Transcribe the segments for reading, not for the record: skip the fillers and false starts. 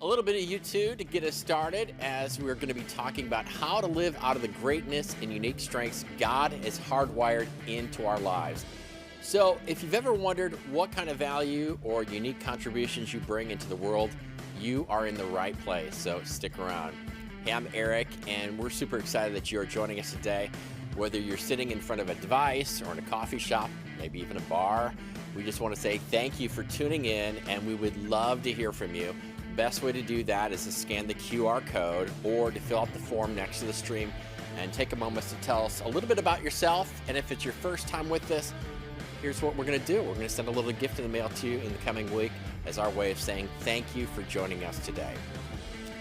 A little bit of YouTube to get us started as we're going to be talking about how to live out of the greatness and unique strengths God has hardwired into our lives. So if you've ever wondered what kind of value or unique contributions you bring into the world, you are in the right place, so stick around. Hey, I'm Eric, and we're super excited that you are joining us today. Whether you're sitting in front of a device or in a coffee shop, maybe even a bar, we just want to say thank you for tuning in, and we would love to hear from you. Best way to do that is to scan the QR code or to fill out the form next to the stream and take a moment to tell us a little bit about yourself. And if it's your first time with us, here's what we're going to do. We're going to send a little gift in the mail to you in the coming week as our way of saying thank you for joining us today.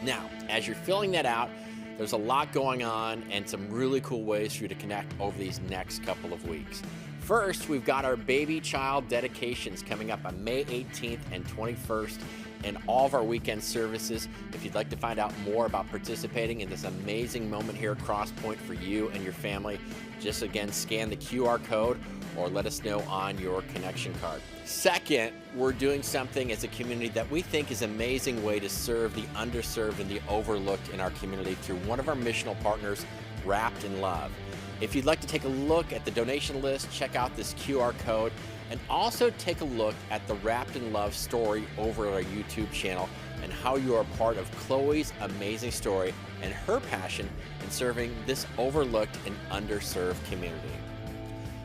Now, as you're filling that out, there's a lot going on and some really cool ways for you to connect over these next couple of weeks. First, we've got our baby child dedications coming up on May 18th and 21st in all of our weekend services. If you'd like to find out more about participating in this amazing moment here at Crosspoint for you and your family, just again scan the QR code or let us know on your connection card. Second, we're doing something as a community that we think is an amazing way to serve the underserved and the overlooked in our community through one of our missional partners, Wrapped in Love. If you'd like to take a look at the donation list, check out this QR code, and also take a look at the Wrapped in Love story over at our YouTube channel and how you are part of Chloe's amazing story and her passion in serving this overlooked and underserved community.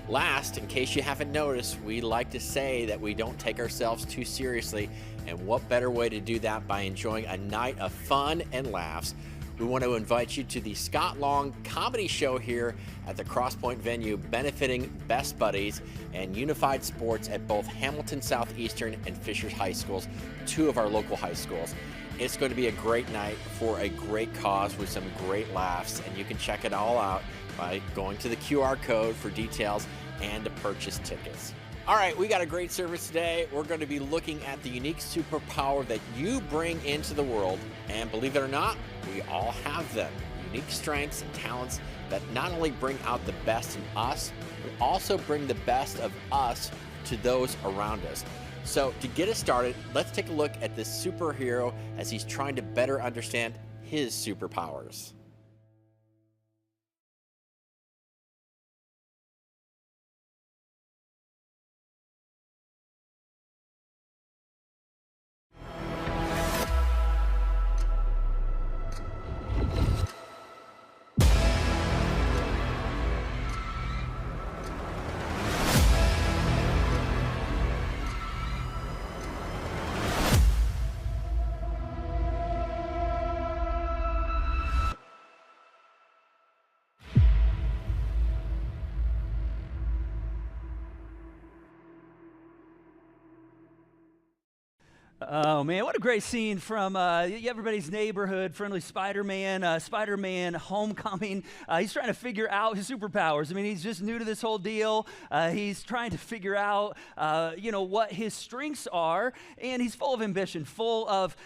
Last, in case you haven't noticed, we like to say that we don't take ourselves too seriously, and what better way to do that by enjoying a night of fun and laughs. We want to invite you to the Scott Long comedy show here at the Crosspoint venue, benefiting Best Buddies and Unified Sports at both Hamilton Southeastern and Fishers High Schools, two of our local high schools. It's going to be a great night for a great cause with some great laughs, and you can check it all out by going to the QR code for details and to purchase tickets. All right, we got a great service today. We're going to be looking at the unique superpower that you bring into the world. And believe it or not, we all have them. Unique strengths and talents that not only bring out the best in us, but also bring the best of us to those around us. So to get us started, let's take a look at this superhero as he's trying to better understand his superpowers. Oh man, what a great scene from everybody's neighborhood, friendly Spider-Man Homecoming. He's trying to figure out his superpowers. I mean, he's just new to this whole deal. He's trying to figure out, what his strengths are, and he's full of ambition, full of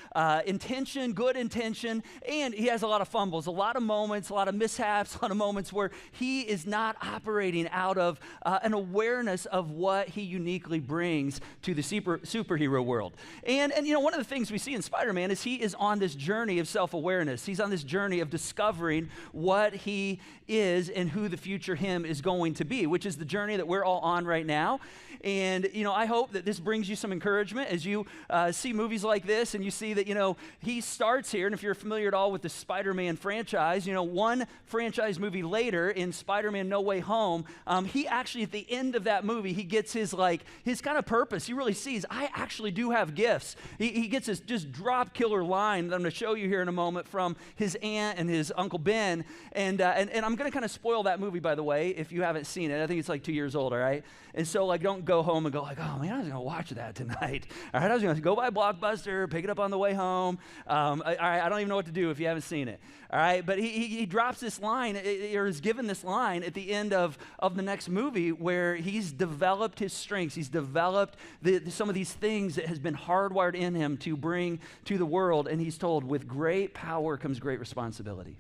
intention, good intention, and he has a lot of fumbles, a lot of moments, a lot of mishaps, a lot of moments where he is not operating out of an awareness of what he uniquely brings to the superhero world. And one of the things we see in Spider-Man is he is on this journey of self-awareness. He's on this journey of discovering what he is and who the future him is going to be, which is the journey that we're all on right now. And, I hope that this brings you some encouragement as you see movies like this and you see that, he starts here. And if you're familiar at all with the Spider-Man franchise, one franchise movie later in Spider-Man No Way Home, he actually, at the end of that movie, he gets his kind of purpose. He really sees, I actually do have gifts. He gets this just drop killer line that I'm going to show you here in a moment from his aunt and his Uncle Ben. And I'm going to kind of spoil that movie, by the way, if you haven't seen it. I think it's 2 years old, all right? And so don't go home and go oh man, I was going to watch that tonight. All right, I was going to go by Blockbuster, pick it up on the way home. All right, I don't even know what to do if you haven't seen it. All right, but he drops this line, or is given this line at the end of the next movie where he's developed his strengths. He's developed some of these things that has been hardwired in him to bring to the world. And he's told, with great power comes great responsibility.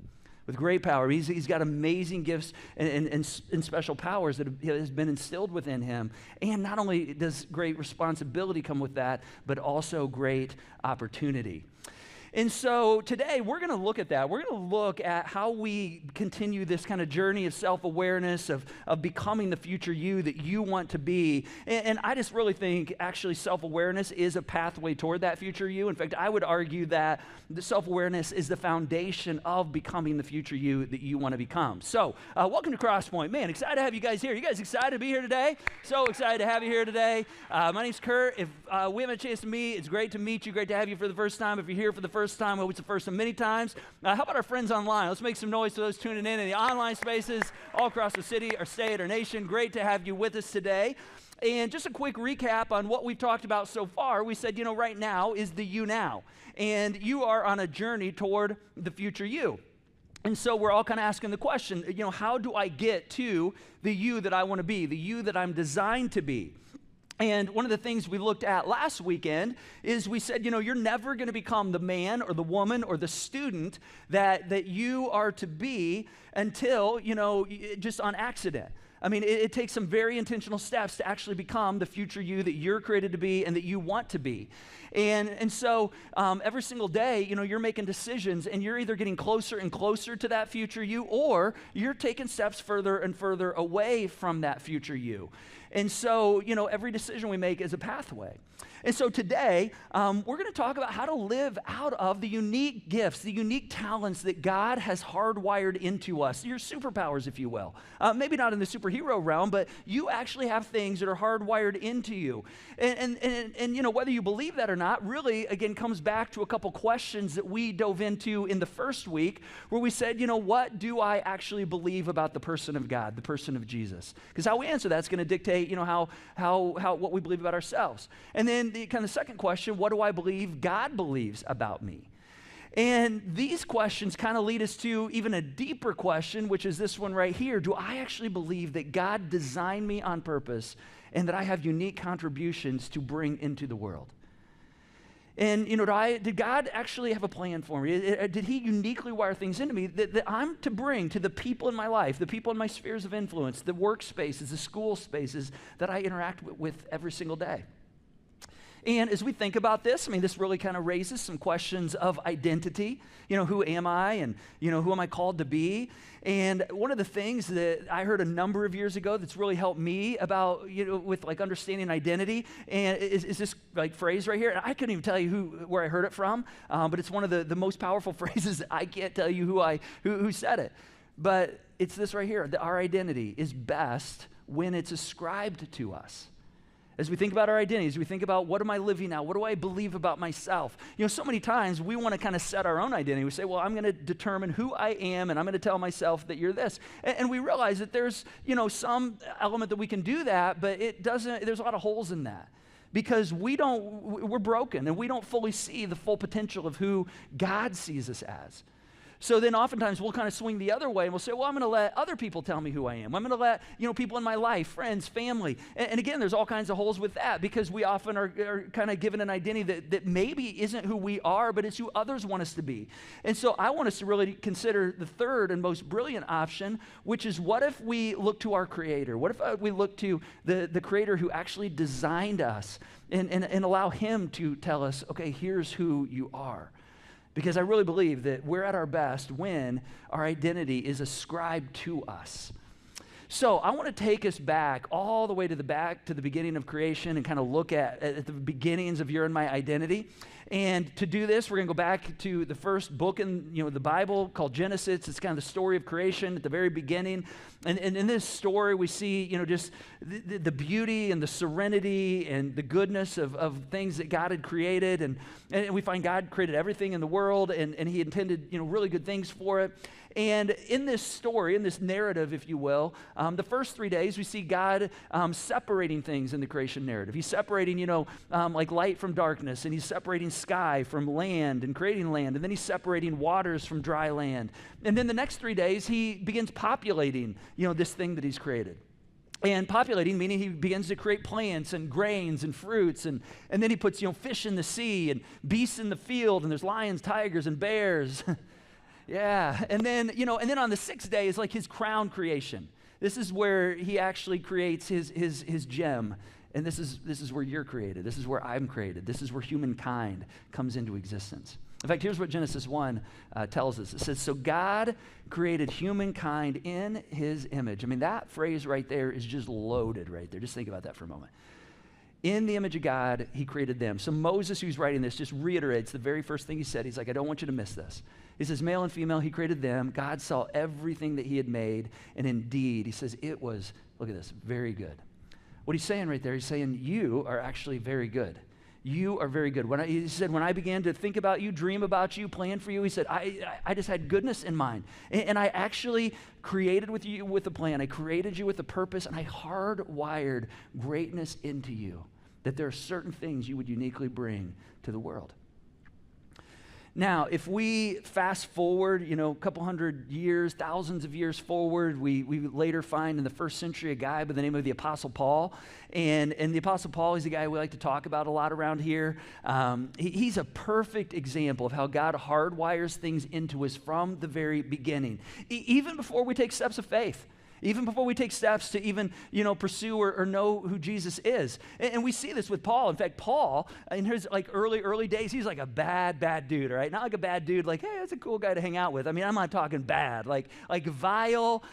With great power. He's got amazing gifts and special powers that has been instilled within him. And not only does great responsibility come with that, but also great opportunity. And so today we're going to look at that. We're going to look at how we continue this kind of journey of self-awareness, of becoming the future you that you want to be. And I just really think actually self-awareness is a pathway toward that future you. In fact, I would argue that the self-awareness is the foundation of becoming the future you that you want to become. So welcome to Crosspoint. Man, excited to have you guys here. You guys excited to be here today? So excited to have you here today. My name's Curt. If we haven't had a chance to meet, it's great to meet you. Great to have you for the first time. If you're here for the first time, well, it's the first of many times. How about our friends online? Let's make some noise to those tuning in the online spaces all across the city, our state, our nation. Great to have you with us today. And just a quick recap on what we've talked about so far. We said, right now is the you now. And you are on a journey toward the future you. And so we're all kind of asking the question, how do I get to the you that I want to be, the you that I'm designed to be? And one of the things we looked at last weekend is we said, you're never going to become the man or the woman or the student that you are to be until, just on accident. I mean, it takes some very intentional steps to actually become the future you that you're created to be and that you want to be. And so every single day, you're making decisions and you're either getting closer and closer to that future you, or you're taking steps further and further away from that future you. And so, every decision we make is a pathway. And so today, we're going to talk about how to live out of the unique gifts, the unique talents that God has hardwired into us, your superpowers, if you will. Maybe not in the superhero realm, but you actually have things that are hardwired into you. And whether you believe that or not, really, again, comes back to a couple questions that we dove into in the first week, where we said, what do I actually believe about the person of God, the person of Jesus? Because how we answer that's going to dictate, how what we believe about ourselves. And then the kind of second question, what do I believe God believes about me? And these questions kind of lead us to even a deeper question, which is this one right here. Do I actually believe that God designed me on purpose and that I have unique contributions to bring into the world? And, did God actually have a plan for me? Did he uniquely wire things into me that I'm to bring to the people in my life, the people in my spheres of influence, the workspaces, the school spaces that I interact with every single day? And as we think about this, this really kind of raises some questions of identity. Who am I? And, who am I called to be? And one of the things that I heard a number of years ago that's really helped me about, with understanding identity, and is this phrase right here. And I couldn't even tell you where I heard it from, but it's one of the most powerful phrases. I can't tell you who said it. But it's this right here, that our identity is best when it's ascribed to us. As we think about our identities, we think about, what am I living now? What do I believe about myself? So many times we want to kind of set our own identity. We say, well, I'm going to determine who I am, and I'm going to tell myself that you're this. And we realize that there's, some element that we can do that, but there's a lot of holes in that. Because we're broken, and we don't fully see the full potential of who God sees us as. So then oftentimes we'll kind of swing the other way and we'll say, well, I'm going to let other people tell me who I am. I'm going to let, people in my life, friends, family. And again, there's all kinds of holes with that, because we often are kind of given an identity that maybe isn't who we are, but it's who others want us to be. And so I want us to really consider the third and most brilliant option, which is, what if we look to our Creator? What if we look to the Creator who actually designed us and allow him to tell us, okay, here's who you are? Because I really believe that we're at our best when our identity is ascribed to us. So I want to take us back all the way to the beginning of creation and kind of look at the beginnings of your and my identity. And to do this, we're going to go back to the first book in the Bible called Genesis. It's kind of the story of creation at the very beginning. And in this story, we see just the beauty and the serenity and the goodness of things that God had created. And we find God created everything in the world, and he intended really good things for it. And in this story, in this narrative, if you will, the first 3 days we see God separating things in the creation narrative. He's separating, like light from darkness, and he's separating sky from land and creating land, and then he's separating waters from dry land. And then the next 3 days he begins populating, this thing that he's created. And populating, meaning he begins to create plants and grains and fruits, and then he puts, fish in the sea and beasts in the field, and there's lions, tigers, and bears. Yeah, and then on the sixth day is like his crown creation. This is where he actually creates his gem, and this is where you're created. This is where I'm created. This is where humankind comes into existence. In fact, here's what Genesis 1 tells us. It says, so God created humankind in his image. I mean, that phrase right there is just loaded right there. Just think about that for a moment. In the image of God, he created them. So Moses, who's writing this, just reiterates the very first thing he said. He's like, I don't want you to miss this. He says, male and female, he created them. God saw everything that he had made, and indeed, he says, it was, look at this, very good. What he's saying right there, he's saying, you are actually very good. You are very good. He said, when I began to think about you, dream about you, plan for you, he said, I just had goodness in mind. And I actually created with you with a plan. I created you with a purpose, and I hardwired greatness into you, that there are certain things you would uniquely bring to the world. Now, if we fast forward, a couple hundred years, thousands of years forward, we later find in the first century a guy by the name of the Apostle Paul. And the Apostle Paul, he's a guy we like to talk about a lot around here. He's a perfect example of how God hardwires things into us from the very beginning, even before we take steps of faith. Even before we take steps to even, pursue or know who Jesus is. And we see this with Paul. In fact, Paul, in his early days, he's like a bad dude, right? Not like a bad dude, like, hey, that's a cool guy to hang out with. I mean, I'm not talking bad, like vile,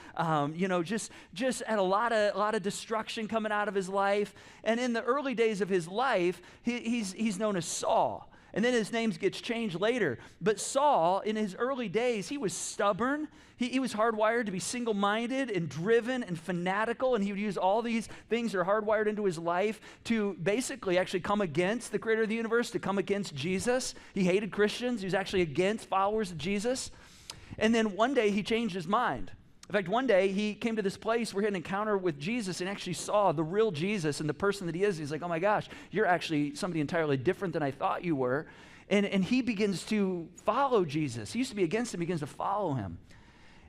just had a lot of destruction coming out of his life. And in the early days of his life, he's known as Saul. And then his name gets changed later. But Saul, in his early days, he was stubborn. He was hardwired to be single-minded and driven and fanatical, and he would use all these things that are hardwired into his life to basically actually come against the creator of the universe, to come against Jesus. He hated Christians. He was actually against followers of Jesus. And then one day he changed his mind. In fact, one day he came to this place where he had an encounter with Jesus and actually saw the real Jesus and the person that he is. He's like, oh my gosh, you're actually somebody entirely different than I thought you were. And he begins to follow Jesus. He used to be against him, he begins to follow him.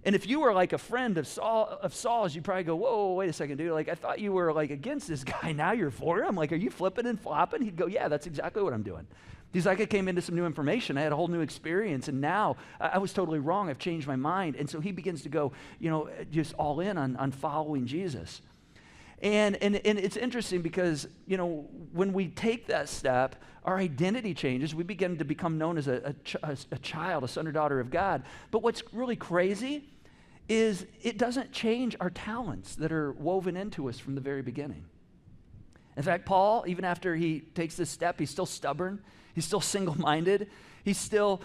And if you were like a friend of Saul's, you'd probably go, whoa, wait a second, dude. Like, I thought you were like against this guy. Now you're for him. Like, are you flipping and flopping? He'd go, yeah, that's exactly what I'm doing. He's like, I came into some new information. I had a whole new experience, and now I was totally wrong. I've changed my mind. And so he begins to go, just all in on following Jesus. And it's interesting because, when we take that step, our identity changes. We begin to become known as a child, a son or daughter of God. But what's really crazy is it doesn't change our talents that are woven into us from the very beginning. In fact, Paul, even after he takes this step, he's still stubborn. He's still single-minded. He's still,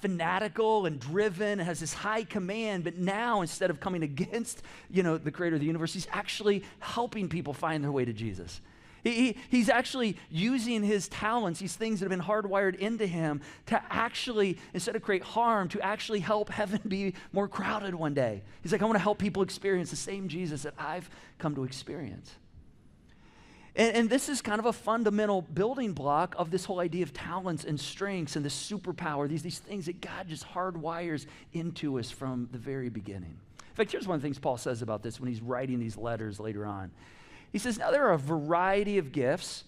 fanatical and driven, has this high command. But now, instead of coming against, the creator of the universe, he's actually helping people find their way to Jesus. He's actually using his talents, these things that have been hardwired into him, to actually, instead of create harm, to actually help heaven be more crowded one day. He's like, I want to help people experience the same Jesus that I've come to experience. And this is kind of a fundamental building block of this whole idea of talents and strengths and this superpower, these things that God just hardwires into us from the very beginning. In fact, here's one of the things Paul says about this when he's writing these letters later on. He says, now there are a variety of gifts,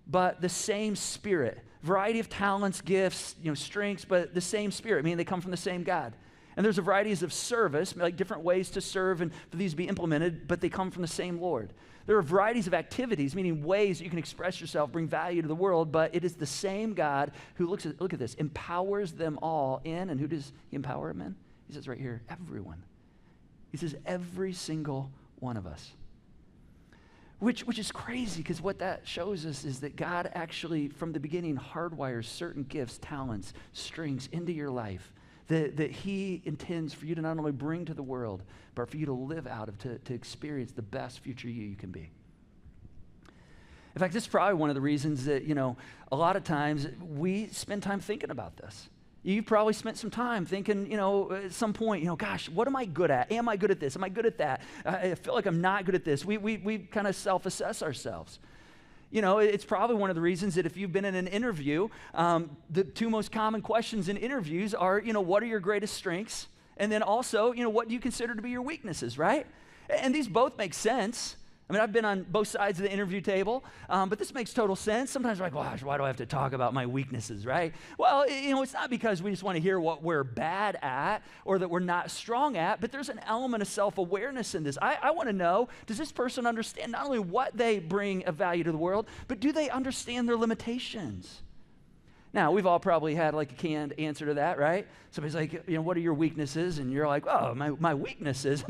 but the same Spirit. Variety of talents, gifts, strengths, but the same Spirit. I mean, they come from the same God. And there's a varieties of service, like different ways to serve and for these to be implemented, but they come from the same Lord. There are varieties of activities, meaning ways that you can express yourself, bring value to the world, but it is the same God who look at this, empowers them all in, and who does he empower them in? He says right here, everyone. He says every single one of us. Which is crazy, because what that shows us is that God actually, from the beginning, hardwires certain gifts, talents, strengths into your life that he intends for you to not only bring to the world, but for you to live out of, to experience the best future you can be. In fact, this is probably one of the reasons that, a lot of times we spend time thinking about this. You've probably spent some time thinking, at some point, gosh, what am I good at? Am I good at this? Am I good at that? I feel like I'm not good at this. We kind of self-assess ourselves. It's probably one of the reasons that if you've been in an interview, the two most common questions in interviews are, what are your greatest strengths? And then also, what do you consider to be your weaknesses, right? And these both make sense. I mean, I've been on both sides of the interview table, but this makes total sense. Sometimes we're like, gosh, why do I have to talk about my weaknesses, right? Well, it's not because we just want to hear what we're bad at or that we're not strong at, but there's an element of self-awareness in this. I want to know, does this person understand not only what they bring of value to the world, but do they understand their limitations? Now, we've all probably had like a canned answer to that, right? Somebody's like, what are your weaknesses? And you're like, oh, my weaknesses,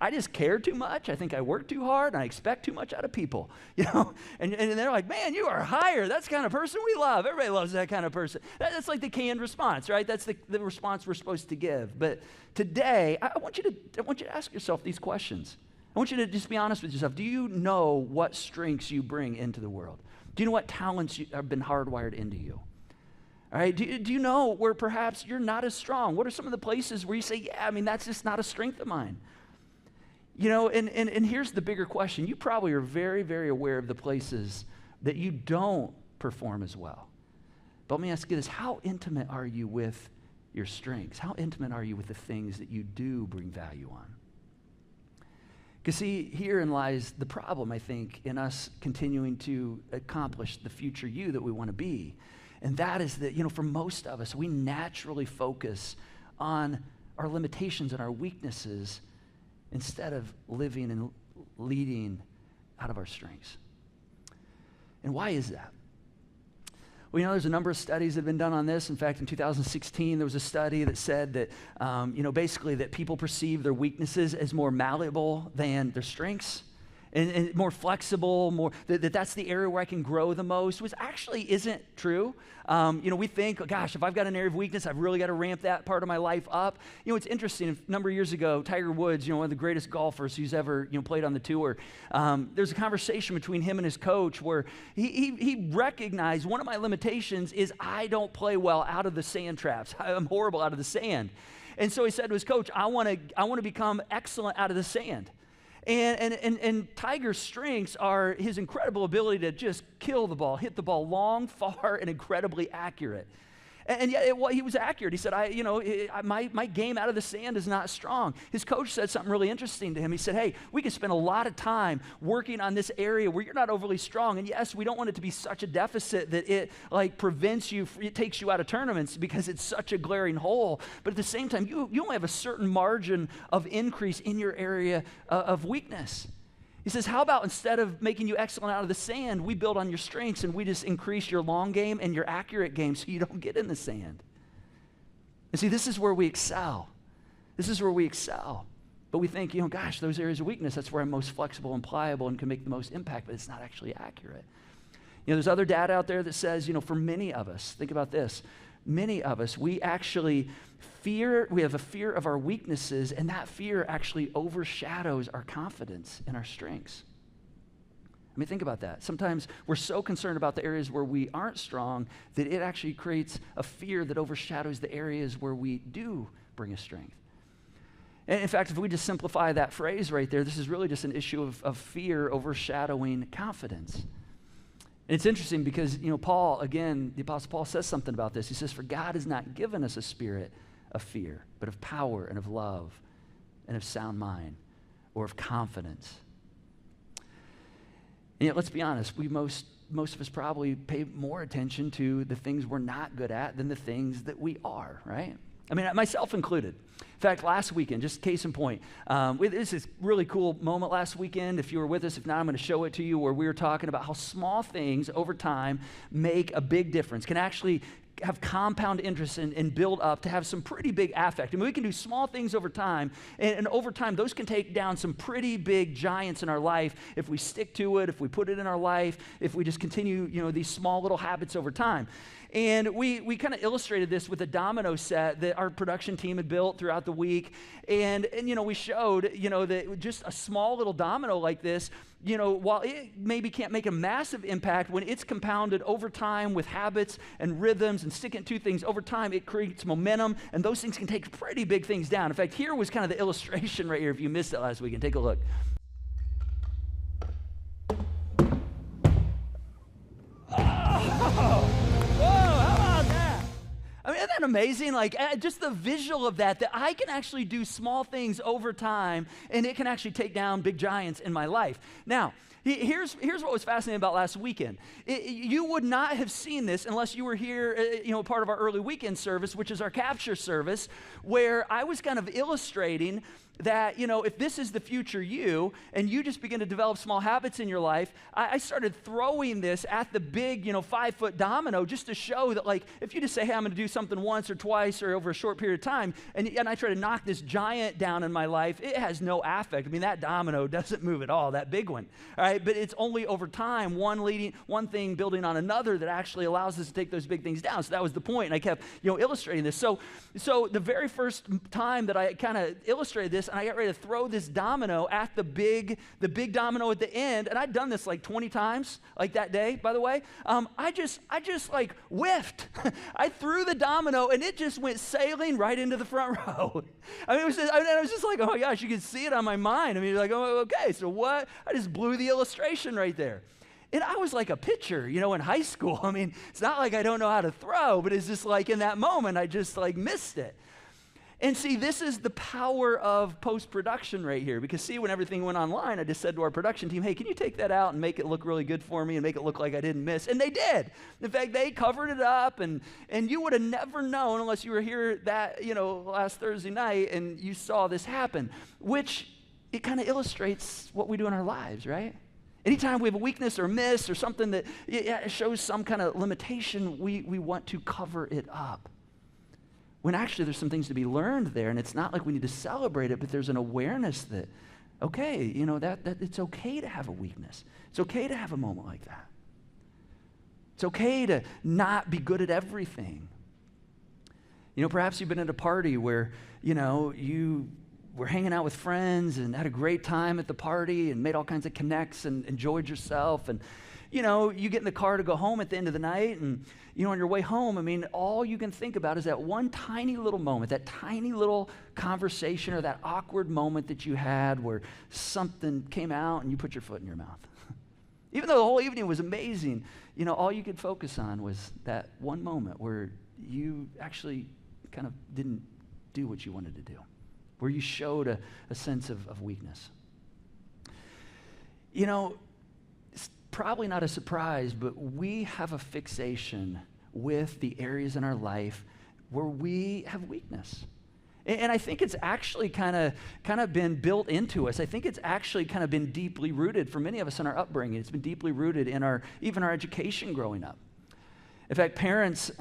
I just care too much. I think I work too hard, and I expect too much out of people, And they're like, man, you are higher. That's the kind of person we love. Everybody loves that kind of person. That's like the canned response, right? That's the response we're supposed to give. But today, I want you to ask yourself these questions. I want you to just be honest with yourself. Do you know what strengths you bring into the world? Do you know what talents have been hardwired into you? All right, do you know where perhaps you're not as strong? What are some of the places where you say, yeah, that's just not a strength of mine? And here's the bigger question. You probably are very, very aware of the places that you don't perform as well. But let me ask you this. How intimate are you with your strengths? How intimate are you with the things that you do bring value on? Because see, herein lies the problem, I think, in us continuing to accomplish the future you that we want to be. And that is that, for most of us, we naturally focus on our limitations and our weaknesses instead of living and leading out of our strengths. And why is that? Well, there's a number of studies that have been done on this. In fact, in 2016, there was a study that said that, basically that people perceive their weaknesses as more malleable than their strengths. And more flexible, that's the area where I can grow the most, which actually isn't true. We think, gosh, if I've got an area of weakness, I've really got to ramp that part of my life up. It's interesting. A number of years ago, Tiger Woods, one of the greatest golfers who's ever played on the tour, there's a conversation between him and his coach where he recognized one of my limitations is I don't play well out of the sand traps. I'm horrible out of the sand. And so he said to his coach, I want to become excellent out of the sand. And Tiger's strengths are his incredible ability to just kill the ball, hit the ball long, far, and incredibly accurate. And yet he was accurate. He said, my game out of the sand is not strong. His coach said something really interesting to him. He said, hey, we could spend a lot of time working on this area where you're not overly strong. And yes, we don't want it to be such a deficit that it prevents you, it takes you out of tournaments because it's such a glaring hole. But at the same time, you only have a certain margin of increase in your area of weakness. He says, how about instead of making you excellent out of the sand, we build on your strengths and we just increase your long game and your accurate game so you don't get in the sand. And see, this is where we excel. This is where we excel. But we think, gosh, those areas of weakness, that's where I'm most flexible and pliable and can make the most impact, but it's not actually accurate. There's other data out there that says, for many of us, think about this, many of us, we actually we have a fear of our weaknesses, and that fear actually overshadows our confidence in our strengths. Think about that. Sometimes we're so concerned about the areas where we aren't strong that it actually creates a fear that overshadows the areas where we do bring a strength. And in fact, if we just simplify that phrase right there, this is really just an issue of fear overshadowing confidence. And it's interesting because, Paul, again, the Apostle Paul says something about this. He says, for God has not given us a spirit of fear, but of power and of love and of sound mind or of confidence. And yet, let's be honest, most of us probably pay more attention to the things we're not good at than the things that we are, right? Myself included. In fact, last weekend, just case in point, this is a really cool moment last weekend. If you were with us, if not, I'm going to show it to you, where we were talking about how small things over time make a big difference, can actually have compound interest and build up to have some pretty big affect. We can do small things over time, and over time, those can take down some pretty big giants in our life if we stick to it, if we put it in our life, if we just continue, these small little habits over time. And we kind of illustrated this with a domino set that our production team had built throughout the week. And we showed, that just a small little domino like this, while it maybe can't make a massive impact, when it's compounded over time with habits and rhythms and sticking to things over time, it creates momentum, and those things can take pretty big things down. In fact, here was kind of the illustration right here. If you missed it last weekend, take a look. Isn't that amazing? Just the visual of that I can actually do small things over time, and it can actually take down big giants in my life. Now, here's what was fascinating about last weekend. You would not have seen this unless you were here, part of our early weekend service, which is our capture service, where I was kind of illustrating that, if this is the future you, and you just begin to develop small habits in your life, I started throwing this at the big, 5-foot domino just to show that, like, if you just say, hey, I'm going to do something once or twice or over a short period of time, and I try to knock this giant down in my life, it has no affect. I mean, that domino doesn't move at all, that big one, all right? But it's only over time, one thing building on another that actually allows us to take those big things down. So that was the point, and I kept, illustrating this. So the very first time that I kind of illustrated this, and I got ready to throw this domino at the big domino at the end, and I'd done this like 20 times, like that day, by the way. I just like whiffed. I threw the domino, and it just went sailing right into the front row. I mean, I was just like, oh my gosh, you can see it on my mind. I mean, like, oh, okay, so what? I just blew the illustration right there. And I was like a pitcher, in high school. I mean, it's not like I don't know how to throw, but it's just like in that moment, I just like missed it. And see, this is the power of post-production right here. Because see, when everything went online, I just said to our production team, hey, can you take that out and make it look really good for me and make it look like I didn't miss? And they did. In fact, they covered it up, and you would have never known unless you were here that, last Thursday night and you saw this happen, which it kind of illustrates what we do in our lives, right? Anytime we have a weakness or miss or something that shows some kind of limitation, we want to cover it up. When actually there's some things to be learned there, and it's not like we need to celebrate it, but there's an awareness that, okay, that it's okay to have a weakness. It's okay to have a moment like that. It's okay to not be good at everything. Perhaps you've been at a party where, you were hanging out with friends and had a great time at the party and made all kinds of connects and enjoyed yourself, and you get in the car to go home at the end of the night, and on your way home, I mean, all you can think about is that one tiny little moment, that tiny little conversation or that awkward moment that you had where something came out and you put your foot in your mouth. Even though the whole evening was amazing, all you could focus on was that one moment where you actually kind of didn't do what you wanted to do, where you showed a sense of weakness. It's probably not a surprise, but we have a fixation with the areas in our life where we have weakness. And I think it's actually kind of been built into us. I think it's actually kind of been deeply rooted for many of us in our upbringing. It's been deeply rooted in even our education growing up. In fact, parents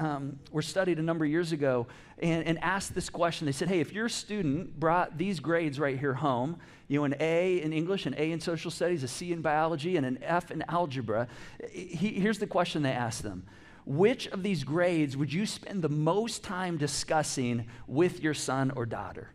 were studied a number of years ago and asked this question. They said, hey, if your student brought these grades right here home, an A in English, an A in social studies, a C in biology, and an F in algebra, here's the question they asked them. Which of these grades would you spend the most time discussing with your son or daughter?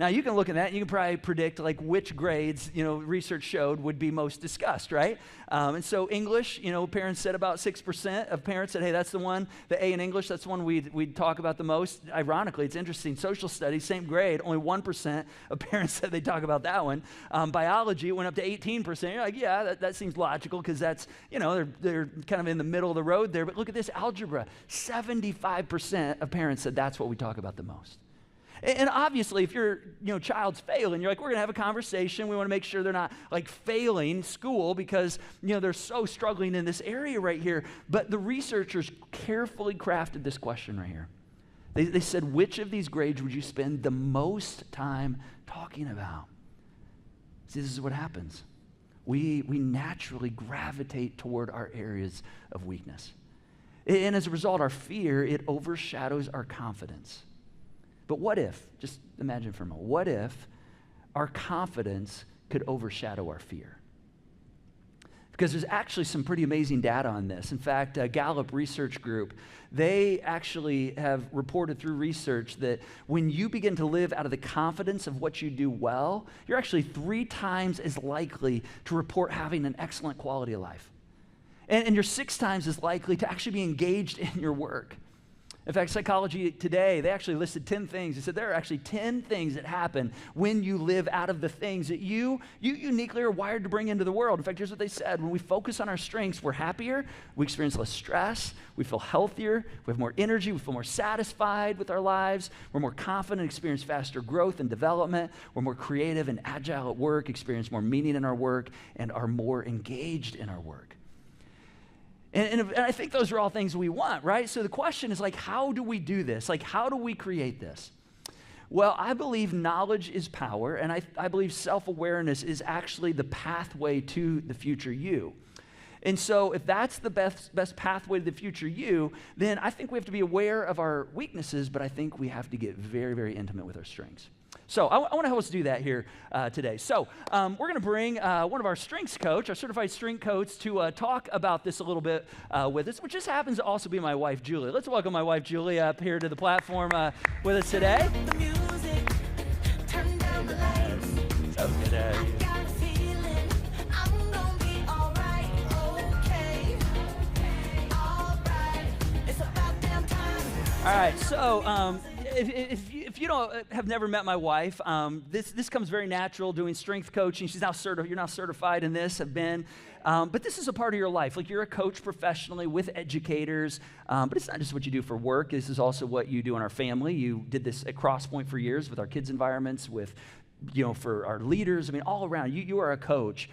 Now, you can look at that, and you can probably predict like which grades, research showed would be most discussed, right? And so English, parents said about 6% of parents said, hey, that's the one, the A in English, that's the one we'd talk about the most. Ironically, it's interesting, social studies, same grade, only 1% of parents said they'd talk about that one. Biology, it went up to 18%. You're like, yeah, that seems logical because that's, they're kind of in the middle of the road there. But look at this, algebra, 75% of parents said that's what we talk about the most. And obviously, if your child's failing, you're like, we're going to have a conversation. We want to make sure they're not like failing school because they're so struggling in this area right here. But the researchers carefully crafted this question right here. They said, which of these grades would you spend the most time talking about? See, this is what happens. We naturally gravitate toward our areas of weakness. And as a result, our fear, it overshadows our confidence. But what if, just imagine for a moment, what if our confidence could overshadow our fear? Because there's actually some pretty amazing data on this. In fact, a Gallup research group, they actually have reported through research that when you begin to live out of the confidence of what you do well, you're actually 3 times as likely to report having an excellent quality of life. And you're 6 times as likely to actually be engaged in your work. In fact, Psychology Today, they actually listed 10 things. They said there are actually 10 things that happen when you live out of the things that you uniquely are wired to bring into the world. In fact, here's what they said. When we focus on our strengths, we're happier, we experience less stress, we feel healthier, we have more energy, we feel more satisfied with our lives, we're more confident, experience faster growth and development, we're more creative and agile at work, experience more meaning in our work, and are more engaged in our work. And I think those are all things we want, right? So the question is like, how do we do this? Like, how do we create this? Well, I believe knowledge is power, and I believe self-awareness is actually the pathway to the future you. And so if that's the best pathway to the future you, then I think we have to be aware of our weaknesses, but I think we have to get very, very intimate with our strengths. So I want to help us do that here today. So we're going to bring one of our strengths coach, our certified strength coach, to talk about this a little bit with us, which just happens to also be my wife, Julie. Let's welcome my wife, Julie, up here to the platform with us today. The music, turn down the lights. So good to have you. Got a feeling I'm gonna be alright, okay, alright. It's about damn time. All right, so if you don't have never met my wife, this comes very natural doing strength coaching. She's now you're now certified in this, have been. But this is a part of your life. Like, you're a coach professionally with educators, but it's not just what you do for work. This is also what you do in our family. You did this at Crosspoint for years with our kids' environments, with, for our leaders. I mean, all around. You are a coach.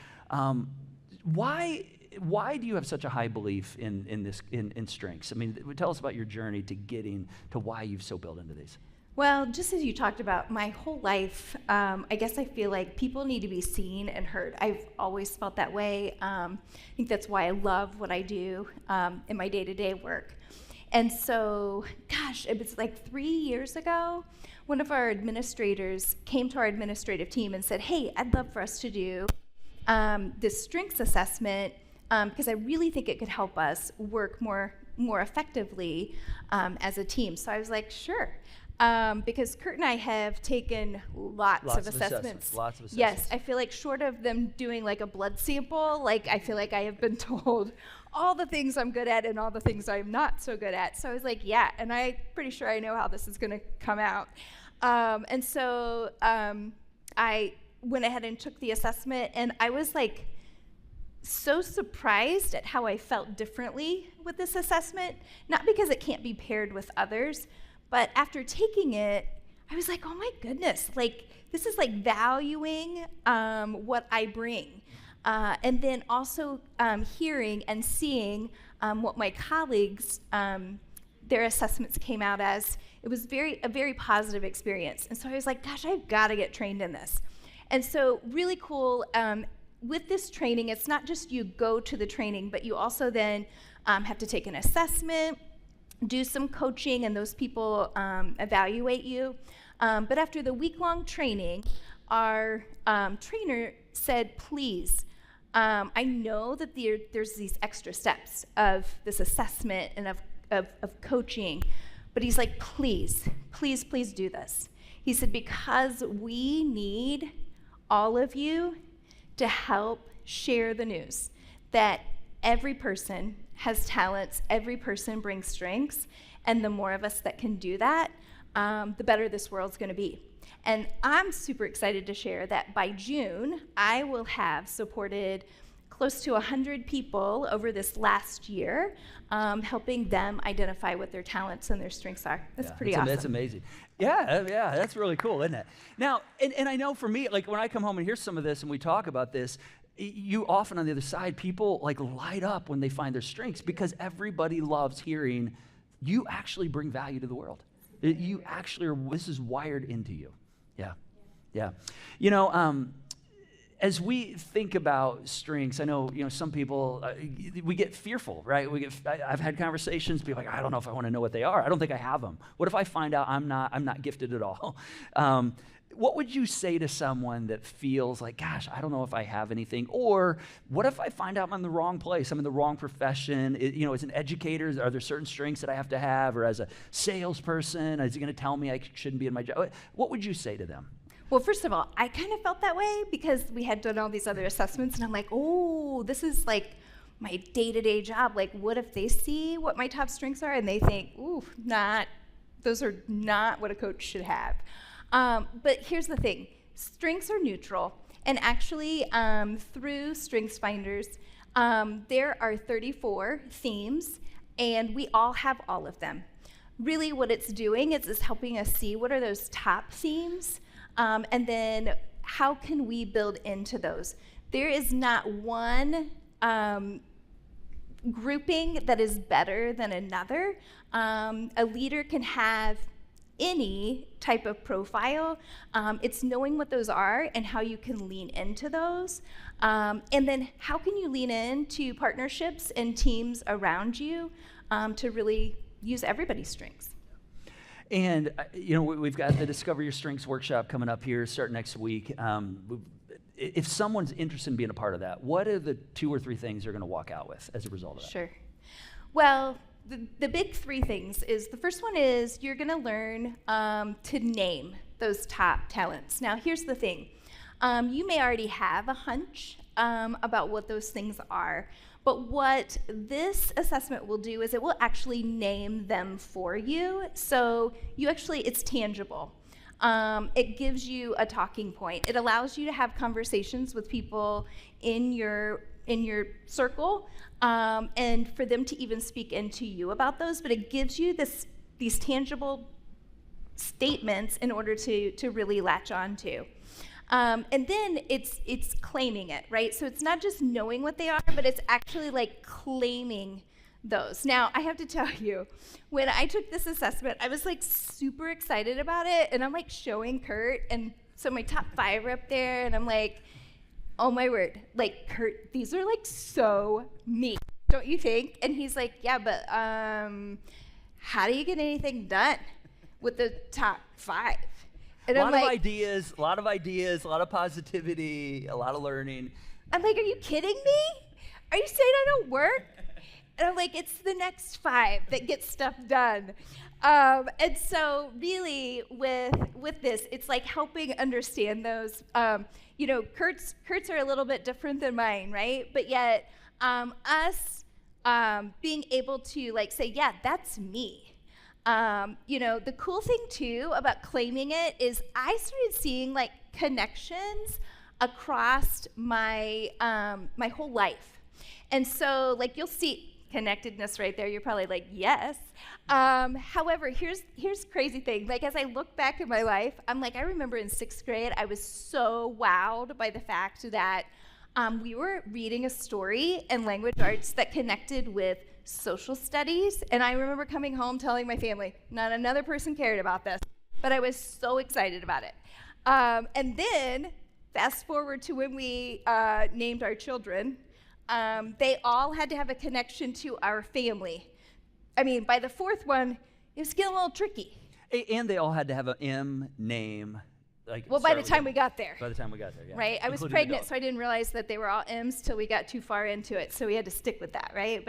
Why do you have such a high belief in strengths? I mean, tell us about your journey to getting to why you've so built into these. Well, just as you talked about, my whole life, I guess I feel like people need to be seen and heard. I've always felt that way. I think that's why I love what I do in my day-to-day work. And so, gosh, it was like 3 years ago, one of our administrators came to our administrative team and said, hey, I'd love for us to do this strengths assessment because I really think it could help us work more effectively as a team. So I was like, sure. Because Curt and I have taken lots of assessments. Lots of assessments. Yes, I feel like short of them doing like a blood sample, like I feel like I have been told all the things I'm good at and all the things I'm not so good at. So I was like, yeah, and I'm pretty sure I know how this is going to come out. And so I went ahead and took the assessment, and I was like so surprised at how I felt differently with this assessment, not because it can't be paired with others, but after taking it, I was like, oh my goodness, like this is like valuing what I bring. And then also hearing and seeing what my colleagues, their assessments came out as. It was a very positive experience. And so I was like, gosh, I've got to get trained in this. And so really cool, with this training, it's not just you go to the training, but you also then have to take an assessment, do some coaching, and those people evaluate you. But after the week-long training, our trainer said, please, I know that there's these extra steps of this assessment and of coaching, but he's like, please, please, please do this. He said, because we need all of you to help share the news that every person has talents, every person brings strengths, and the more of us that can do that, the better this world's gonna be. And I'm super excited to share that by June, I will have supported close to 100 people over this last year, helping them identify what their talents and their strengths are. That's pretty awesome. That's amazing. Yeah, that's really cool, isn't it? Now, and I know for me, like when I come home and hear some of this and we talk about this, you often on the other side, people like light up when they find their strengths because everybody loves hearing you actually bring value to the world. You actually are, this is wired into you. Yeah. As we think about strengths, I know, some people, we get fearful, right? I've had conversations, people are like, I don't know if I want to know what they are. I don't think I have them. What if I find out I'm not gifted at all? What would you say to someone that feels like, gosh, I don't know if I have anything? Or what if I find out I'm in the wrong place? I'm in the wrong profession. As an educator, are there certain strengths that I have to have? Or as a salesperson, is he going to tell me I shouldn't be in my job? What would you say to them? Well, first of all, I kind of felt that way because we had done all these other assessments, and I'm like, oh, this is like my day-to-day job. Like, what if they see what my top strengths are and they think, ooh, those are not what a coach should have. But here's the thing, strengths are neutral, and actually through Strengths Finders, there are 34 themes, and we all have all of them. Really what it's doing is helping us see what are those top themes, and then how can we build into those. There is not one grouping that is better than another. A leader can have any type of profile, it's knowing what those are and how you can lean into those. And then how can you lean into partnerships and teams around you to really use everybody's strengths. And, we've got the Discover Your Strengths workshop coming up here, starting next week. If someone's interested in being a part of that, what are the 2 or 3 things you're going to walk out with as a result of that? Sure. Well, the big 3 things is, the first one is you're going to learn to name those top talents. Now, here's the thing. You may already have a hunch about what those things are, but what this assessment will do is it will actually name them for you. So it's tangible. It gives you a talking point. It allows you to have conversations with people in your circle, and for them to even speak into you about those. But it gives you these tangible statements in order to really latch on to. And then it's claiming it, right? So it's not just knowing what they are, but it's actually like claiming those. Now, I have to tell you, when I took this assessment, I was like super excited about it, and I'm like showing Curt, and so my top 5 are up there, and I'm like, oh my word, like, Curt, these are like so me, don't you think? And he's like, yeah, but how do you get anything done with the top 5? And a lot of ideas, a lot of positivity, a lot of learning. I'm like, are you kidding me? Are you saying I don't work? And I'm like, it's the next 5 that get stuff done. And so really with this, it's like helping understand those. Curt's are a little bit different than mine, right? But yet us being able to like say, yeah, that's me. The cool thing too about claiming it is I started seeing like connections across my my whole life. And so like you'll see connectedness right there. You're probably like, yes. However, here's crazy thing. Like as I look back at my life, I'm like, I remember in 6th grade, I was so wowed by the fact that we were reading a story in language arts that connected with social studies, and I remember coming home telling my family, not another person cared about this, but I was so excited about it. And then fast forward to when we named our children, they all had to have a connection to our family. I mean, by the 4th one, it was getting a little tricky. And they all had to have an M name. By the time we got there. By the time we got there, yeah. Right? I was pregnant, so I didn't realize that they were all M's till we got too far into it, so we had to stick with that, right?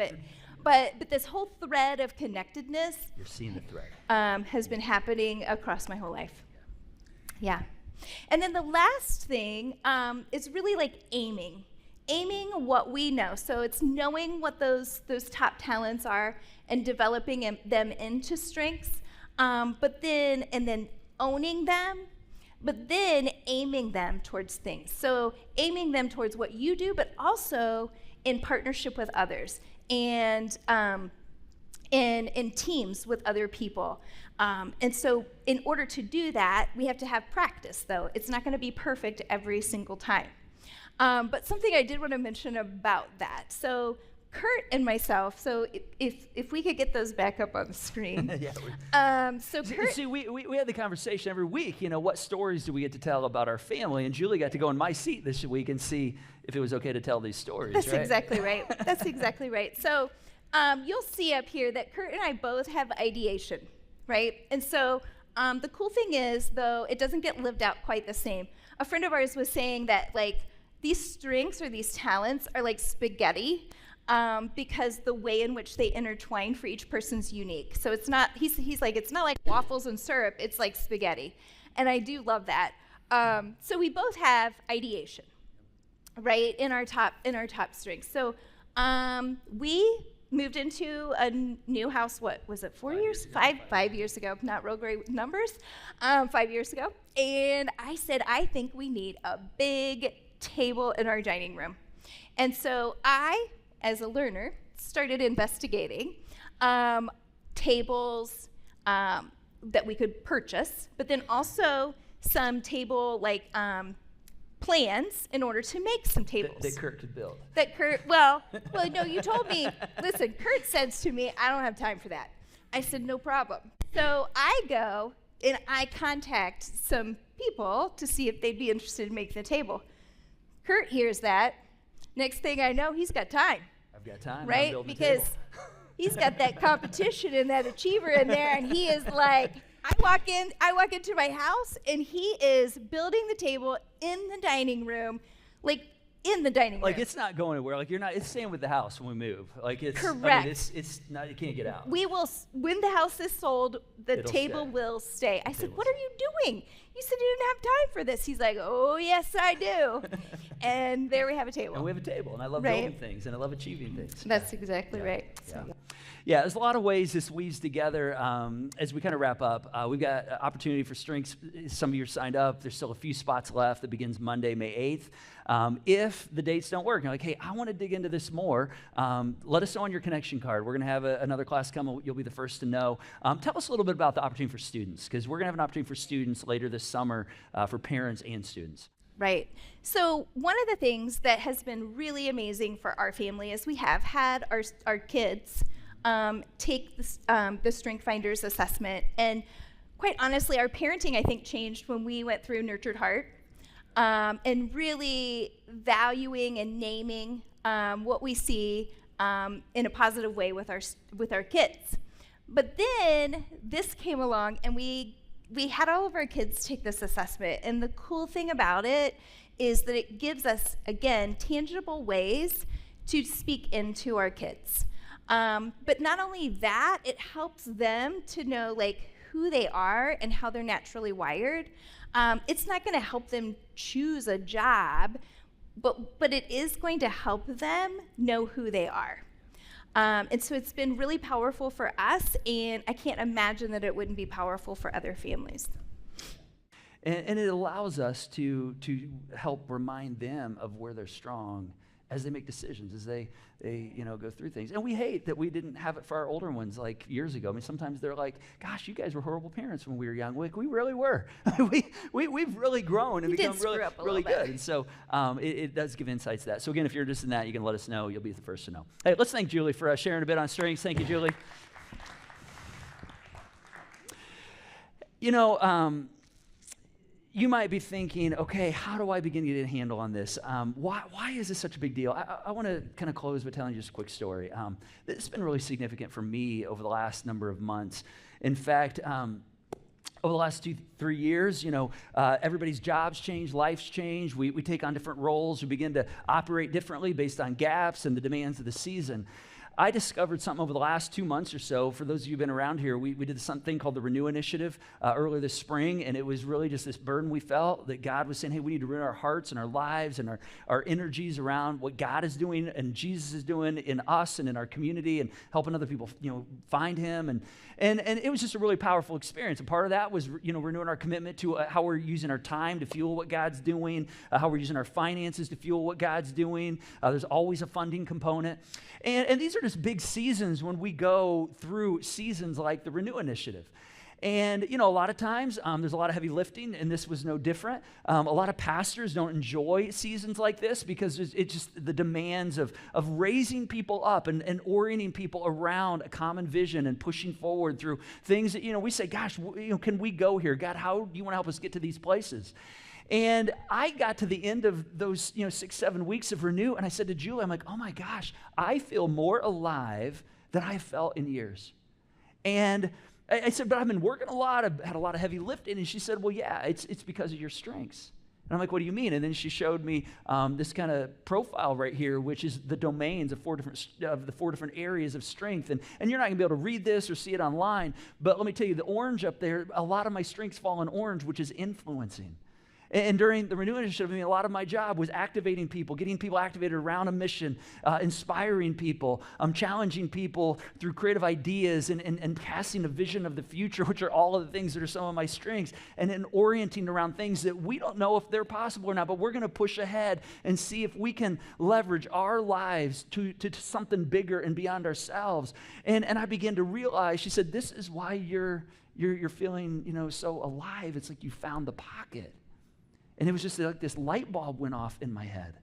But this whole thread of connectedness, you're seeing the thread, has been happening across my whole life. Yeah. And then the last thing is really like aiming what we know. So it's knowing what those top talents are and developing them into strengths, but then owning them, but then aiming them towards things. So aiming them towards what you do, but also in partnership with others. And in teams with other people. And so in order to do that, we have to have practice, though. It's not going to be perfect every single time. But something I did want to mention about that. So Curt and myself, so if we could get those back up on the screen. Yeah. So Curt, see, we had the conversation every week, what stories do we get to tell about our family? And Julie got to go in my seat this week and see if it was okay to tell these stories. That's right? exactly right. That's exactly right. So you'll see up here that Curt and I both have ideation, right? And so the cool thing is, though, it doesn't get lived out quite the same. A friend of ours was saying that like these strengths or these talents are like spaghetti. Because the way in which they intertwine for each person's unique. So it's not, he's like, it's not like waffles and syrup, it's like spaghetti. And I do love that. So we both have ideation, right, in our top strengths. So we moved into a new house, what was it, 4 years? 5 years ago, not real great numbers, 5 years ago. And I said, I think we need a big table in our dining room. And so I, as a learner, started investigating tables that we could purchase, but then also some table plans in order to make some tables. That Curt could build. Well, no, you told me, listen, Curt says to me, I don't have time for that. I said, no problem. So I go and I contact some people to see if they'd be interested in making the table. Curt hears that. Next thing I know, he's got time. I've got time. Right? Because he's got that competition and that achiever in there, and he is like, I walk into my house, and he is building the table in the dining room, like in the dining room. Like it's not going anywhere. Like you're not. It's staying with the house when we move. Like it's correct. I mean, it's not. You can't get out. We will, when the house is sold, the It'll table stay. will stay. I said, will what are you doing? You said you didn't have time for this. He's like, oh, yes, I do. And there we have a table. And we have a table, and I love Right. building things, and I love achieving things. That's exactly right. Yeah. Yeah, there's a lot of ways this weaves together. As we kind of wrap up, we've got opportunity for strengths. Some of you are signed up. There's still a few spots left. That begins Monday, May 8th. If the dates don't work, you're like, hey, I want to dig into this more, let us know on your connection card. We're going to have another class come. You'll be the first to know. Tell us a little bit about the opportunity for students, because we're going to have an opportunity for students later this summer for parents and students. Right. So one of the things that has been really amazing for our family is we have had our kids take the Strength Finders assessment. And quite honestly, our parenting, I think, changed when we went through Nurtured Heart, and really valuing and naming what we see in a positive way with our kids. But then this came along, and we had all of our kids take this assessment. And the cool thing about it is that it gives us, again, tangible ways to speak into our kids. But not only that, it helps them to know like who they are and how they're naturally wired. It's not going to help them choose a job, but it is going to help them know who they are. And so it's been really powerful for us, and I can't imagine that it wouldn't be powerful for other families. And it allows us to help remind them of where they're strong as they make decisions, as they go through things. And we hate that we didn't have it for our older ones like years ago. I mean, sometimes they're like, gosh, you guys were horrible parents when we were young. Like, we really were. We've really grown and You did become screw up a really little good. bit. And so it does give insights to that. So again, if you're interested in that, you can let us know. You'll be the first to know. Hey, let's thank Julie for sharing a bit on strengths. Thank you, Julie. You might be thinking, okay, how do I begin to get a handle on this? Why is this such a big deal? I want to kind of close by telling you just a quick story. This has been really significant for me over the last number of months. In fact, over the last 2-3 years, everybody's jobs change, life's change. We take on different roles. We begin to operate differently based on gaps and the demands of the season. I discovered something over the last 2 months or so. For those of you who've been around here, we did something called the Renew Initiative earlier this spring, and it was really just this burden we felt that God was saying, hey, we need to renew our hearts and our lives and our energies around what God is doing and Jesus is doing in us and in our community and helping other people, find him. And it was just a really powerful experience. And part of that was, renewing our commitment to how we're using our time to fuel what God's doing, how we're using our finances to fuel what God's doing. There's always a funding component. And these are just big seasons when we go through seasons like the Renew Initiative. And, a lot of times there's a lot of heavy lifting, and this was no different. A lot of pastors don't enjoy seasons like this because it's just the demands of raising people up and orienting people around a common vision and pushing forward through things that, we say, gosh, can we go here? God, how do you want to help us get to these places? And I got to the end of those, 6-7 weeks of Renew, and I said to Julie, I'm like, oh my gosh, I feel more alive than I felt in years. And I said, but I've been working a lot. I've had a lot of heavy lifting. And she said, well, yeah, it's because of your strengths. And I'm like, what do you mean? And then she showed me this kind of profile right here, which is the domains of the four different areas of strength. And you're not going to be able to read this or see it online. But let me tell you, the orange up there, a lot of my strengths fall in orange, which is influencing. And during the Renew Initiative, a lot of my job was activating people, getting people activated around a mission, inspiring people, challenging people through creative ideas and casting a vision of the future, which are all of the things that are some of my strengths, and then orienting around things that we don't know if they're possible or not, but we're going to push ahead and see if we can leverage our lives to something bigger and beyond ourselves. And I began to realize, she said, this is why you're feeling, so alive. It's like you found the pocket. And it was just like this light bulb went off in my head.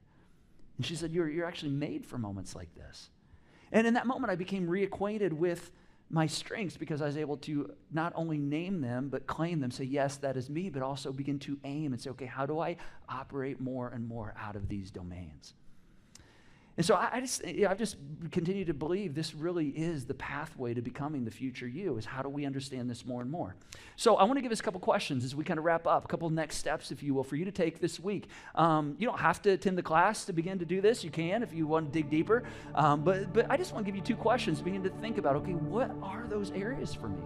And she said, you're actually made for moments like this. And in that moment, I became reacquainted with my strengths because I was able to not only name them, but claim them, say, yes, that is me, but also begin to aim and say, okay, how do I operate more and more out of these domains? And so I've just continued to believe this really is the pathway to becoming the future you, is how do we understand this more and more? So I want to give us a couple questions as we kind of wrap up, a couple next steps, if you will, for you to take this week. You don't have to attend the class to begin to do this. You can if you want to dig deeper. But I just want to give you two questions to begin to think about, okay, what are those areas for me?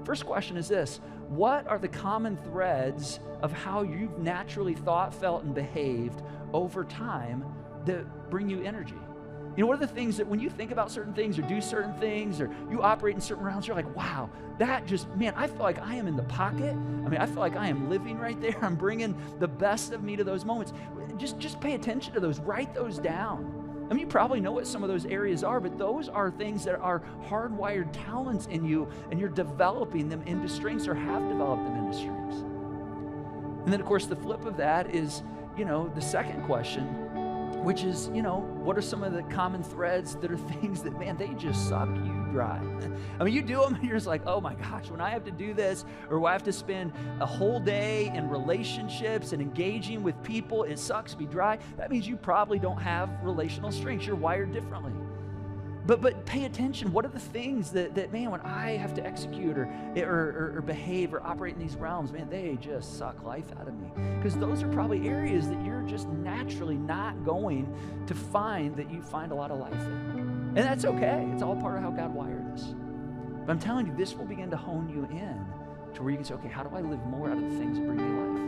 First question is this: what are the common threads of how you've naturally thought, felt, and behaved over time that bring you energy? You know, what are the things that when you think about certain things or do certain things or you operate in certain realms, you're like, wow, that just, man, I feel like I am in the pocket. I mean, I feel like I am living right there. I'm bringing the best of me to those moments. Just pay attention to those. Write those down. I mean, you probably know what some of those areas are, but those are things that are hardwired talents in you, and you're developing them into strengths or have developed them into strengths. And then, of course, the flip of that is, you know, the second question, which is, you know, what are some of the common threads that are things that, man, they just suck you dry? I mean, you do them and you're just like, oh my gosh, when I have to do this, or when I have to spend a whole day in relationships and engaging with people, it sucks me dry. That means you probably don't have relational strengths. You're wired differently. But pay attention. What are the things that man, when I have to execute or behave or operate in these realms, man, they just suck life out of me. Because those are probably areas that you're just naturally not going to find that you find a lot of life in. And that's okay. It's all part of how God wired us. But I'm telling you, this will begin to hone you in to where you can say, okay, how do I live more out of the things that bring me life?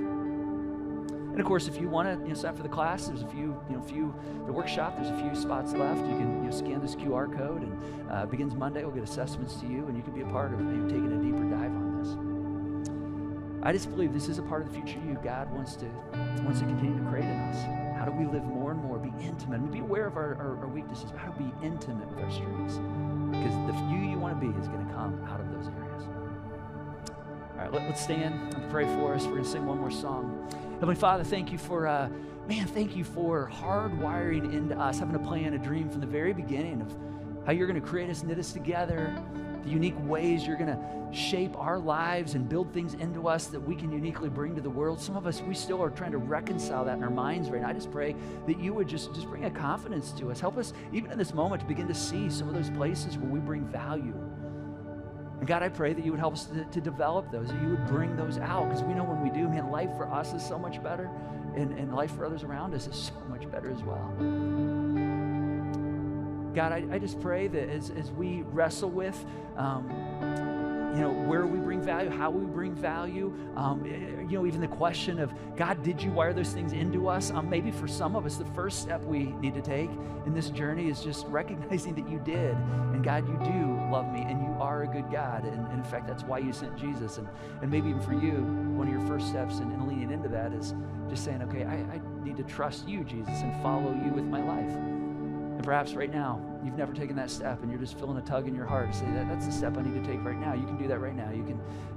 And of course, if you want to sign up for the class, there's the workshop, there's a few spots left. You can scan this QR code, and it begins Monday. We'll get assessments to you, and you can be a part of taking a deeper dive on this. I just believe this is a part of the future you God wants to continue to create in us. How do we live more and more, be intimate, and be aware of our weaknesses, but how do we be intimate with our strengths? Because the you want to be is going to come out of those areas. All right, let's stand and pray for us. We're going to sing one more song. Heavenly Father, thank you for, thank you for hardwiring into us, having a plan, a dream from the very beginning of how you're going to create us, knit us together, the unique ways you're going to shape our lives and build things into us that we can uniquely bring to the world. Some of us, we still are trying to reconcile that in our minds right now. I just pray that you would just bring a confidence to us. Help us, even in this moment, to begin to see some of those places where we bring value. And God, I pray that you would help us to develop those, that you would bring those out, because we know when we do, man, life for us is so much better, and life for others around us is so much better as well. God, I just pray that as we wrestle with, where we bring value, how we bring value, even the question of, God, did you wire those things into us? Maybe for some of us, the first step we need to take in this journey is just recognizing that you did. And God, you do love me, and you are a good God. And in fact, that's why you sent Jesus. And maybe even for you, one of your first steps in leaning into that is just saying, okay, I need to trust you, Jesus, and follow you with my life. And perhaps right now, you've never taken that step, and you're just feeling a tug in your heart to say, that's the step I need to take right now. You can do that right now.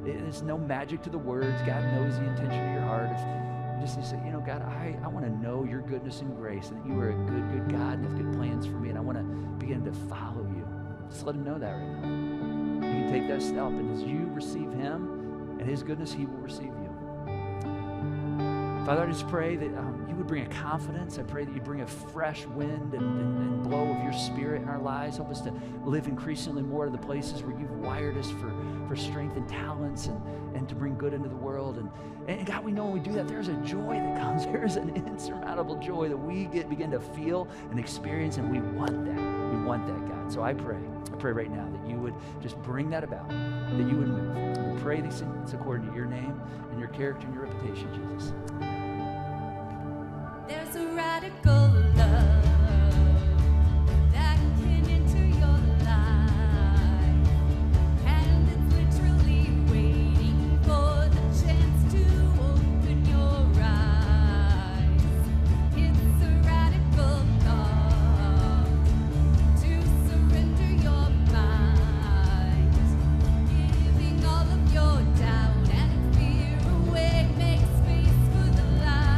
There's no magic to the words. God knows the intention of your heart. If you just say, God, I want to know your goodness and grace, and that you are a good God and have good plans for me, and I want to begin to follow you. Just let him know that right now. You can take that step, and as you receive him and his goodness, he will receive you. Father, I just pray that you would bring a confidence. I pray that you bring a fresh wind and blow of your spirit in our lives. Help us to live increasingly more to the places where you've wired us for strength and talents and to bring good into the world. And God, we know when we do that, there's a joy that comes. There's an insurmountable joy that we begin to feel and experience, and we want that. We want that, God. So I pray right now that you would just bring that about, that you would move. And we pray these things according to your name and your character and your reputation, Jesus. There's a radical love that can enter your life, and it's literally waiting for the chance to open your eyes. It's a radical thought to surrender your mind, giving all of your doubt and fear away, make space for the light.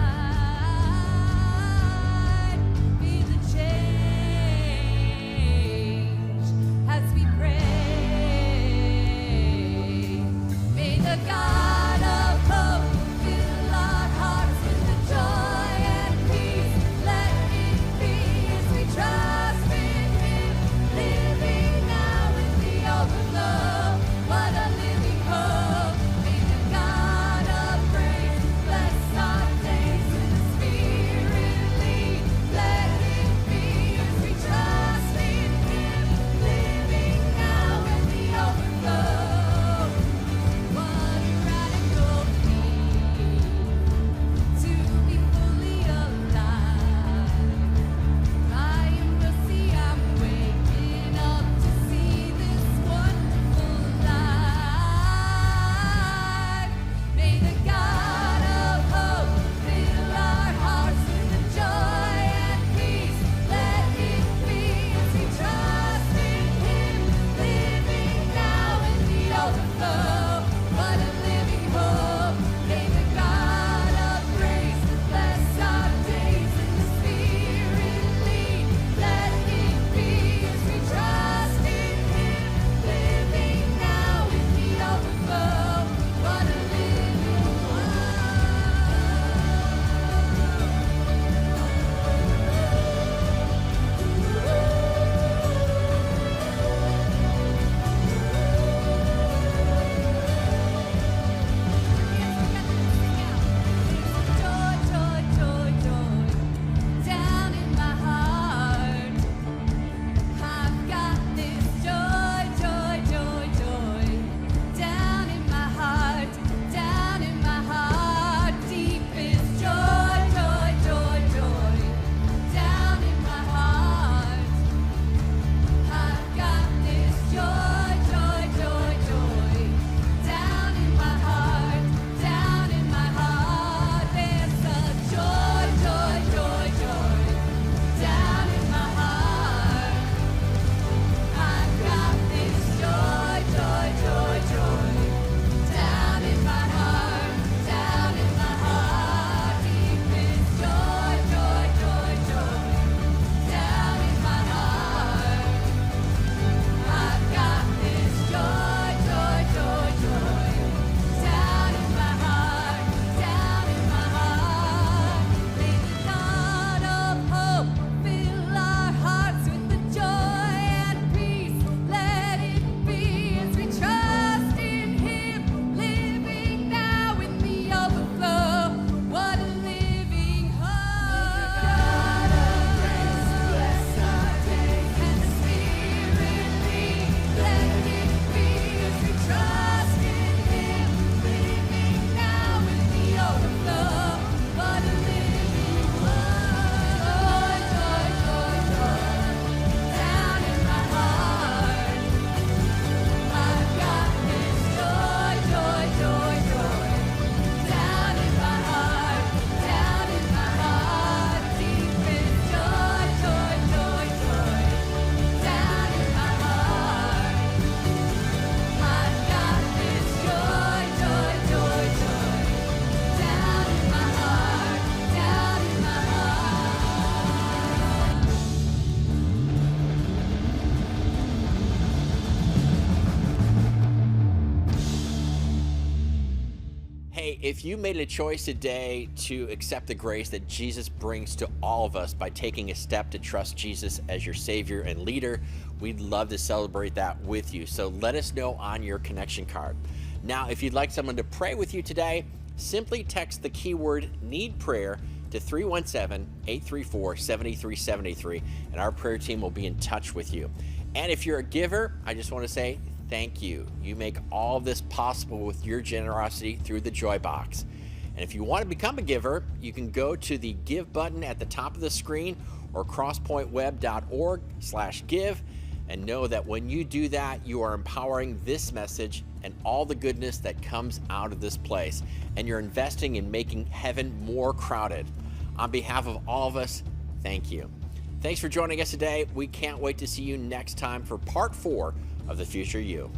Hey, if you made a choice today to accept the grace that Jesus brings to all of us by taking a step to trust Jesus as your Savior and leader, we'd love to celebrate that with you. So let us know on your connection card. Now, if you'd like someone to pray with you today, simply text the keyword "need prayer" to 317-834-7373, and our prayer team will be in touch with you. And if you're a giver, I just want to say thank you. You make all of this possible with your generosity through the Joy Box. And if you want to become a giver, you can go to the Give button at the top of the screen or crosspointweb.org/give, and know that when you do that, you are empowering this message and all the goodness that comes out of this place. And you're investing in making heaven more crowded. On behalf of all of us, thank you. Thanks for joining us today. We can't wait to see you next time for part 4 of The Future You.